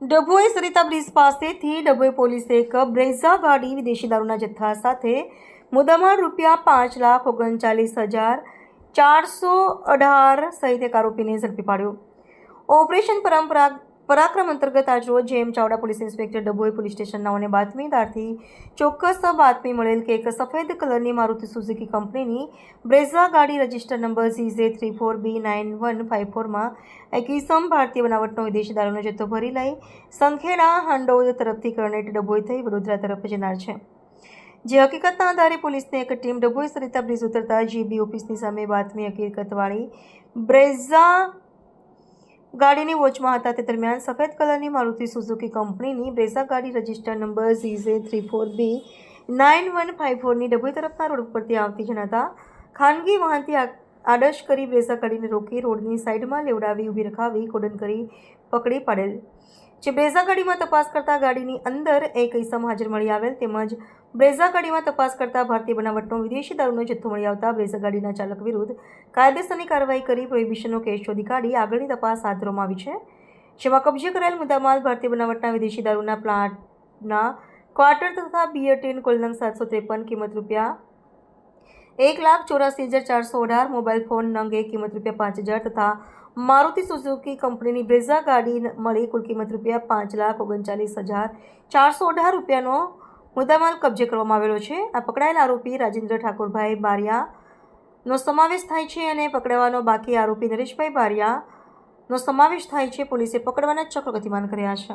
Dabhoi Sarita bridge પાસેથી ડભોઈ પોલીસે એક બ્રેઝા ગાડી વિદેશી દારૂના જથ્થા સાથે મુદ્દામાલ ₹5,39,418 સહિત એક આરોપીને ઝડપી પાડ્યો. ઓપરેશન પરાક્રમ અંતર્ગત આજરોજ JM Chavda police inspector Dabhoi police station નાઓને બાતમીદારથી ચોક્કસ બાતમી મળેલ કે એક સફેદ કલરની મારુતિ સુઝુકી કંપનીની બ્રેઝા ગાડી રજિસ્ટર નંબર CJ34B9154 માં એક ઈસમ ભારતીય બનાવટનો વિદેશી દારૂનો જથ્થો ભરી લઈ સંખેડા હંડોદ તરફથી કરનેટ ડભોઈ થઈ વડોદરા તરફ જનાર છે. જે હકીકતના આધારે પોલીસની એક ટીમ ડભોઈ સરિતા બ્રિજ ઉતરતા જીબી ઓફિસની સામે બાતમી હકીકતવાળી બ્રેઝા ગાડીની વોચમાં હતા. તે દરમિયાન સફેદ કલરની મારુતિ સુઝુકી કંપનીની બ્રેઝા ગાડી રજિસ્ટર નંબર CJ34B9154ની ડભોઈ તરફના રોડ પરથી આવતી જણાતા ખાનગી વાહનથી આડશ કરી બ્રેઝા ગાડીને રોકી રોડની સાઈડમાં લેવડાવી ઊભી રખાવી કોડન કરી પકડી પાડેલ. જે બ્રેઝા ગાડીમાં તપાસ કરતા ગાડીની અંદર એક ઈસમ હાજર મળી આવેલ તેમજ બ્રેઝા ગાડીમાં તપાસ કરતા ભારતીય બનાવટનો વિદેશી દારૂનો જથ્થો મળી આવતા બ્રેઝા ગાડીના ચાલક વિરુદ્ધ કાયદેસરની કાર્યવાહી કરી પ્રોહિબિશનનો કેસ શોધી કાઢી આગળની તપાસ હાથ ધરવામાં આવી છે. જેમાં કબજે કરાયેલ મુદ્દામાલ ભારતીય બનાવટના વિદેશી દારૂના પ્લાન્ટના ક્વાર્ટર તથા બિયર ટીન કુલ નંગ 753 કિંમત ₹1,84,418 મોબાઈલ ફોન નંગ 1 કિંમત ₹5,000 તથા મારુતિ સુઝુકી કંપનીની બ્રેઝા ગાડી મળી કુલ કિંમત ₹5,39,418નો મુદ્દામાલ કબજે કરવામાં આવેલો છે. આ પકડાયેલ આરોપી રાજેન્દ્ર ઠાકોરભાઈ બારિયાનો સમાવેશ થાય છે અને પકડવાનો બાકી આરોપી નરેશભાઈ બારિયાનો સમાવેશ થાય છે. પોલીસે પકડવાના ચક્ર ગતિમાન કર્યા છે.